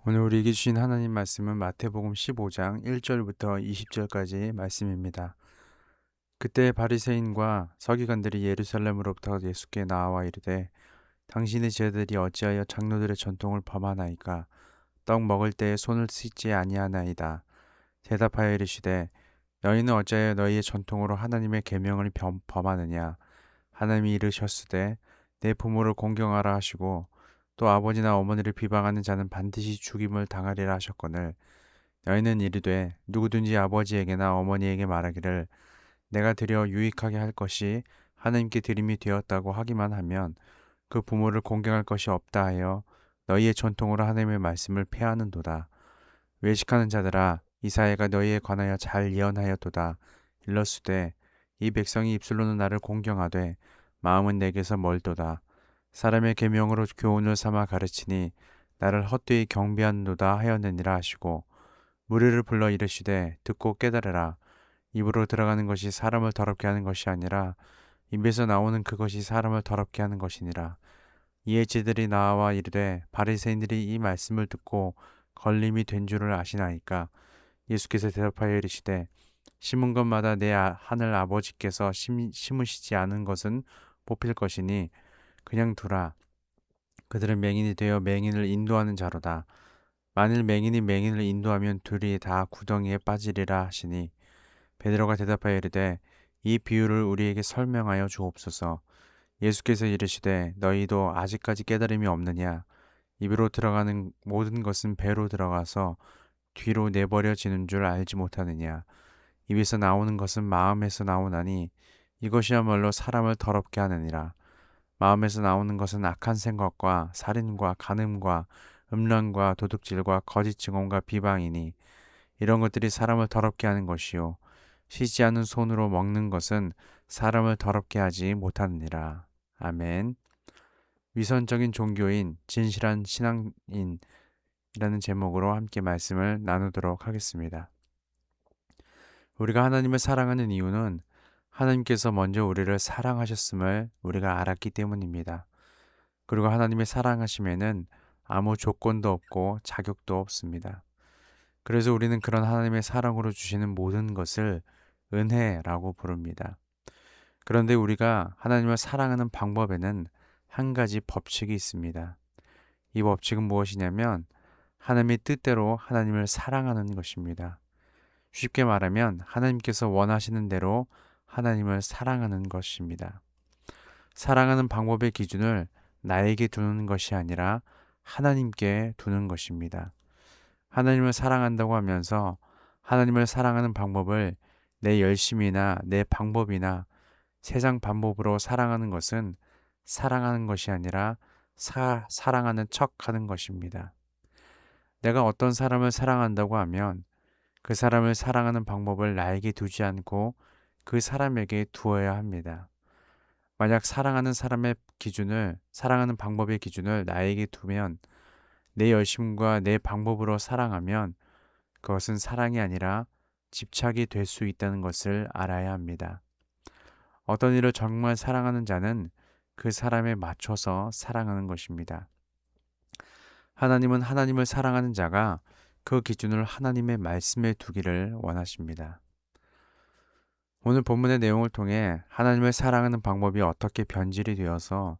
오늘 우리에게 주신 하나님 말씀은 마태복음 15장 1절부터 20절까지 말씀입니다. 그때 바리새인과 서기관들이 예루살렘으로부터 예수께 나와 이르되 당신의 제자들이 어찌하여 장로들의 전통을 범하나이까 떡 먹을 때에 손을 씻지 아니하나이다. 대답하여 이르시되 너희는 어찌하여 너희의 전통으로 하나님의 계명을 범하느냐. 하나님이 이르셨으되 내 부모를 공경하라 하시고 또 아버지나 어머니를 비방하는 자는 반드시 죽임을 당하리라 하셨거늘 너희는 이르되 누구든지 아버지에게나 어머니에게 말하기를 내가 드려 유익하게 할 것이 하나님께 드림이 되었다고 하기만 하면 그 부모를 공경할 것이 없다 하여 너희의 전통으로 하나님의 말씀을 폐하는도다. 외식하는 자들아 이사야가 너희에 관하여 잘 예언하였도다. 일러스되 이 백성이 입술로는 나를 공경하되 마음은 내게서 멀도다. 사람의 계명으로 교훈을 삼아 가르치니 나를 헛되이 경배하는도다 하였느니라 하시고 무리를 불러 이르시되 듣고 깨달으라. 입으로 들어가는 것이 사람을 더럽게 하는 것이 아니라 입에서 나오는 그것이 사람을 더럽게 하는 것이니라. 이에 제들이 나와 이르되 바리새인들이 이 말씀을 듣고 걸림이 된 줄을 아시나이까. 예수께서 대답하여 이르시되 심은 것마다 내 하늘 아버지께서 심으시지 않은 것은 뽑힐 것이니 그냥 두라. 그들은 맹인이 되어 맹인을 인도하는 자로다. 만일 맹인이 맹인을 인도하면 둘이 다 구덩이에 빠지리라 하시니 베드로가 대답하여 이르되 이 비유를 우리에게 설명하여 주옵소서. 예수께서 이르시되 너희도 아직까지 깨달음이 없느냐. 입으로 들어가는 모든 것은 배로 들어가서 뒤로 내버려지는 줄 알지 못하느냐. 입에서 나오는 것은 마음에서 나오나니 이것이야말로 사람을 더럽게 하느니라. 마음에서 나오는 것은 악한 생각과 살인과 간음과 음란과 도둑질과 거짓 증언과 비방이니 이런 것들이 사람을 더럽게 하는 것이요 쉬지 않은 손으로 먹는 것은 사람을 더럽게 하지 못하느니라. 아멘. 위선적인 종교인 진실한 신앙인이라는 제목으로 함께 말씀을 나누도록 하겠습니다. 우리가 하나님을 사랑하는 이유는 하나님께서 먼저 우리를 사랑하셨음을 우리가 알았기 때문입니다. 그리고 하나님의 사랑하심에는 아무 조건도 없고 자격도 없습니다. 그래서 우리는 그런 하나님의 사랑으로 주시는 모든 것을 은혜라고 부릅니다. 그런데 우리가 하나님을 사랑하는 방법에는 한 가지 법칙이 있습니다. 이 법칙은 무엇이냐면 하나님의 뜻대로 하나님을 사랑하는 것입니다. 쉽게 말하면 하나님께서 원하시는 대로 하나님을 사랑하는 것입니다. 사랑하는 방법의 기준을 나에게 두는 것이 아니라 하나님께 두는 것입니다. 하나님을 사랑한다고 하면서 하나님을 사랑하는 방법을 내 열심이나 내 방법이나 세상 방법으로 사랑하는 것은 사랑하는 것이 아니라 사랑하는 척 하는 것입니다. 내가 어떤 사람을 사랑한다고 하면 그 사람을 사랑하는 방법을 나에게 두지 않고 그 사람에게 두어야 합니다. 만약 사랑하는 방법의 기준을 나에게 두면 내 열심과 내 방법으로 사랑하면 그것은 사랑이 아니라 집착이 될 수 있다는 것을 알아야 합니다. 어떤 일을 정말 사랑하는 자는 그 사람에 맞춰서 사랑하는 것입니다. 하나님은 하나님을 사랑하는 자가 그 기준을 하나님의 말씀에 두기를 원하십니다. 오늘 본문의 내용을 통해 하나님을 사랑하는 방법이 어떻게 변질이 되어서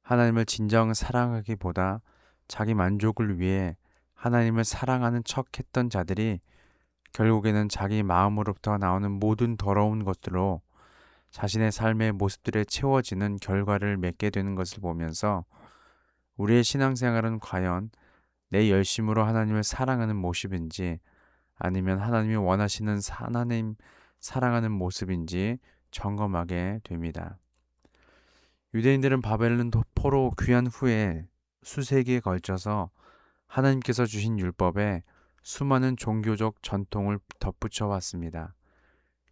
하나님을 진정 사랑하기보다 자기 만족을 위해 하나님을 사랑하는 척 했던 자들이 결국에는 자기 마음으로부터 나오는 모든 더러운 것들로 자신의 삶의 모습들에 채워지는 결과를 맺게 되는 것을 보면서 우리의 신앙생활은 과연 내 열심으로 하나님을 사랑하는 모습인지 아니면 하나님이 원하시는 하나님 사랑하는 모습인지 점검하게 됩니다. 유대인들은 바벨론 포로 귀환 후에 수세기에 걸쳐서 하나님께서 주신 율법에 수많은 종교적 전통을 덧붙여 왔습니다.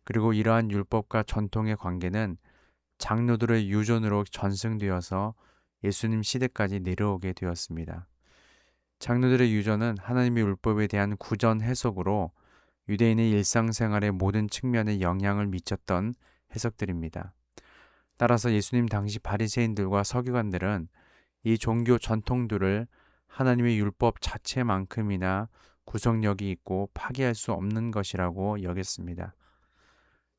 그리고 이러한 율법과 전통의 관계는 장로들의 유전으로 전승되어서 예수님 시대까지 내려오게 되었습니다. 장로들의 유전은 하나님의 율법에 대한 구전 해석으로 유대인의 일상생활의 모든 측면에 영향을 미쳤던 해석들입니다. 따라서 예수님 당시 바리새인들과 서기관들은 이 종교 전통들을 하나님의 율법 자체만큼이나 구속력이 있고 파기할 수 없는 것이라고 여겼습니다.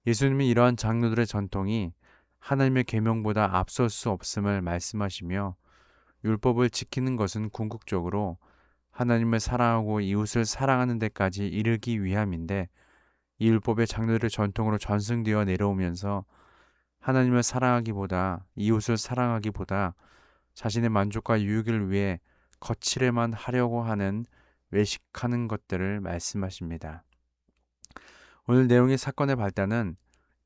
예수님은 이러한 장로들의 전통이 하나님의 계명보다 앞설 수 없음을 말씀하시며 율법을 지키는 것은 궁극적으로 하나님을 사랑하고 이웃을 사랑하는 데까지 이르기 위함인데 이 율법의 장로들의 전통으로 전승되어 내려오면서 하나님을 사랑하기보다 이웃을 사랑하기보다 자신의 만족과 유익을 위해 거칠에만 하려고 하는 외식하는 것들을 말씀하십니다. 오늘 내용의 사건의 발단은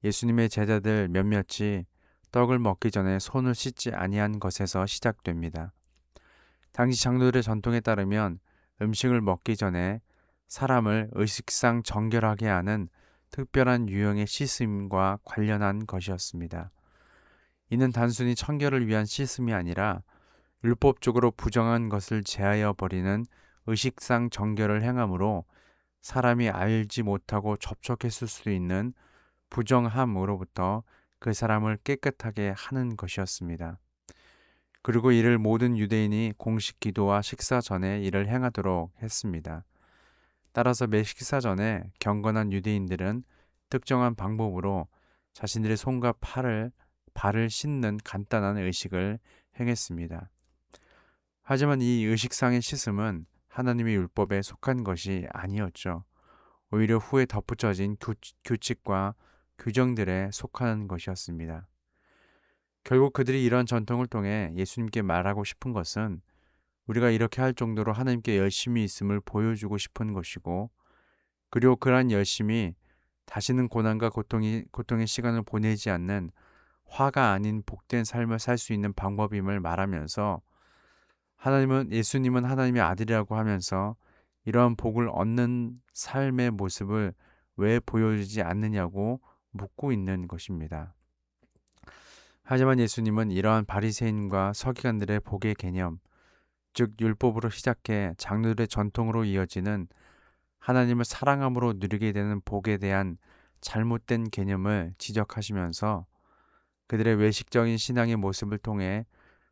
예수님의 제자들 몇몇이 떡을 먹기 전에 손을 씻지 아니한 것에서 시작됩니다. 당시 장로들의 전통에 따르면 음식을 먹기 전에 사람을 의식상 정결하게 하는 특별한 유형의 씻음과 관련한 것이었습니다. 이는 단순히 청결을 위한 씻음이 아니라 율법적으로 부정한 것을 제하여 버리는 의식상 정결을 행함으로 사람이 알지 못하고 접촉했을 수 있는 부정함으로부터 그 사람을 깨끗하게 하는 것이었습니다. 그리고 이를 모든 유대인이 공식 기도와 식사 전에 이를 행하도록 했습니다. 따라서 매 식사 전에 경건한 유대인들은 특정한 방법으로 자신들의 손과 발을 씻는 간단한 의식을 행했습니다. 하지만 이 의식상의 씻음은 하나님의 율법에 속한 것이 아니었죠. 오히려 후에 덧붙여진 규칙과 규정들에 속하는 것이었습니다. 결국 그들이 이런 전통을 통해 예수님께 말하고 싶은 것은 우리가 이렇게 할 정도로 하나님께 열심히 있음을 보여주고 싶은 것이고, 그리고 그러한 열심이 다시는 고난과 고통의 시간을 보내지 않는 화가 아닌 복된 삶을 살 수 있는 방법임을 말하면서 예수님은 하나님의 아들이라고 하면서 이러한 복을 얻는 삶의 모습을 왜 보여주지 않느냐고 묻고 있는 것입니다. 하지만 예수님은 이러한 바리새인과 서기관들의 복의 개념, 즉 율법으로 시작해 장로들의 전통으로 이어지는 하나님을 사랑함으로 누리게 되는 복에 대한 잘못된 개념을 지적하시면서 그들의 외식적인 신앙의 모습을 통해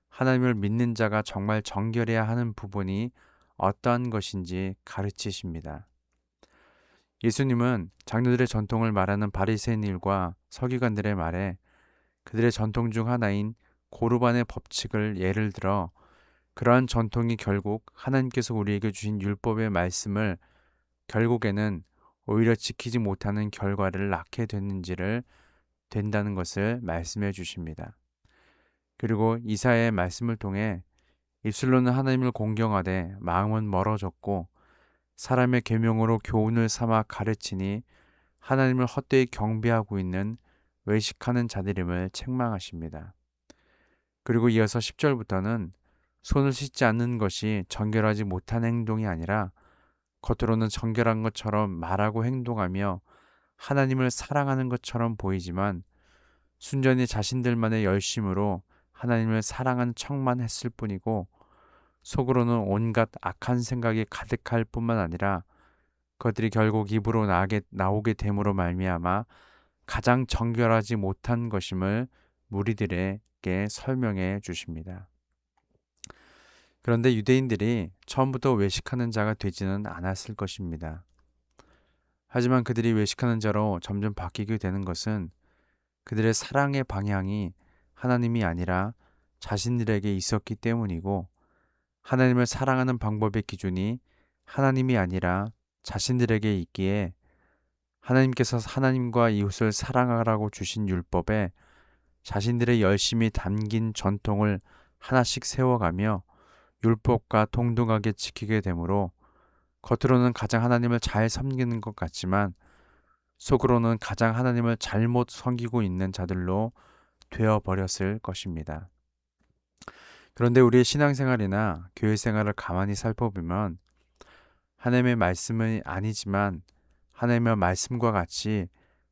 하나님을 믿는 자가 정말 정결해야 하는 부분이 어떠한 것인지 가르치십니다. 예수님은 장로들의 전통을 말하는 바리새인 일과 서기관들의 말에 그들의 전통 중 하나인 고르반의 법칙을 예를 들어 그러한 전통이 결국 하나님께서 우리에게 주신 율법의 말씀을 결국에는 오히려 지키지 못하는 결과를 낳게 된다는 것을 말씀해 주십니다. 그리고 이사야의 말씀을 통해 입술로는 하나님을 공경하되 마음은 멀어졌고 사람의 계명으로 교훈을 삼아 가르치니 하나님을 헛되이 경배하고 있는 외식하는 자들임을 책망하십니다. 그리고 이어서 10절부터는 손을 씻지 않는 것이 정결하지 못한 행동이 아니라 겉으로는 정결한 것처럼 말하고 행동하며 하나님을 사랑하는 것처럼 보이지만 순전히 자신들만의 열심으로 하나님을 사랑한 척만 했을 뿐이고 속으로는 온갖 악한 생각이 가득할 뿐만 아니라 그들이 결국 입으로 나오게 됨으로 말미암아 가장 정결하지 못한 것임을 무리들에게 설명해 주십니다. 그런데 유대인들이 처음부터 외식하는 자가 되지는 않았을 것입니다. 하지만 그들이 외식하는 자로 점점 바뀌게 되는 것은 그들의 사랑의 방향이 하나님이 아니라 자신들에게 있었기 때문이고 하나님을 사랑하는 방법의 기준이 하나님이 아니라 자신들에게 있기에 하나님께서 하나님과 이웃을 사랑하라고 주신 율법에 자신들의 열심이 담긴 전통을 하나씩 세워가며 율법과 동등하게 지키게 되므로 겉으로는 가장 하나님을 잘 섬기는 것 같지만 속으로는 가장 하나님을 잘못 섬기고 있는 자들로 되어버렸을 것입니다. 그런데 우리의 신앙생활이나 교회 생활을 가만히 살펴보면 하나님의 말씀은 아니지만 하나님의 말씀과 같이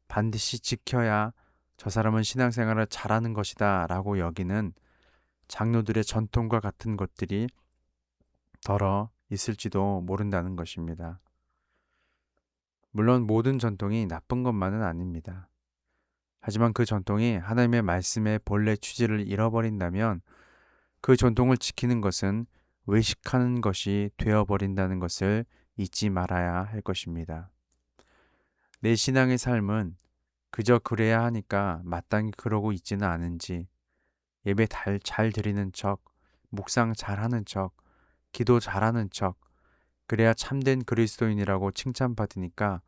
반드시 지켜야 저 사람은 신앙생활을 잘하는 것이다 라고 여기는 장로들의 전통과 같은 것들이 덜어 있을지도 모른다는 것입니다. 물론 모든 전통이 나쁜 것만은 아닙니다. 하지만 그 전통이 하나님의 말씀의 본래 취지를 잃어버린다면 그 전통을 지키는 것은 외식하는 것이 되어버린다는 것을 잊지 말아야 할 것입니다. 내 신앙의 삶은 그저 그래야 하니까 마땅히 그러고 있지는 않은지, 예배 잘 드리는 척, 묵상 잘하는 척, 기도 잘하는 척, 그래야 참된 그리스도인이라고 칭찬받으니까,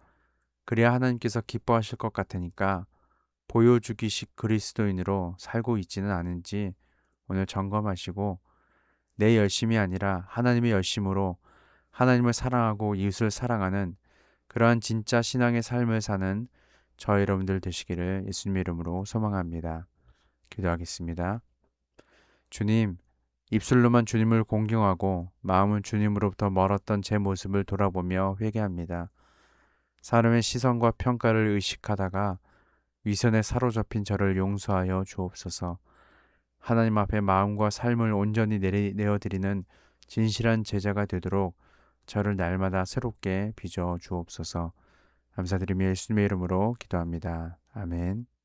그래야 하나님께서 기뻐하실 것 같으니까 보여주기식 그리스도인으로 살고 있지는 않은지 오늘 점검하시고, 내 열심이 아니라 하나님의 열심으로 하나님을 사랑하고 이웃을 사랑하는 그러한 진짜 신앙의 삶을 사는 저 여러분들 되시기를 예수님의 이름으로 소망합니다. 기도하겠습니다. 주님, 입술로만 주님을 공경하고 마음은 주님으로부터 멀었던 제 모습을 돌아보며 회개합니다. 사람의 시선과 평가를 의식하다가 위선에 사로잡힌 저를 용서하여 주옵소서. 하나님 앞에 마음과 삶을 온전히 내어드리는 진실한 제자가 되도록 저를 날마다 새롭게 빚어 주옵소서. 감사드리며 예수님의 이름으로 기도합니다. 아멘.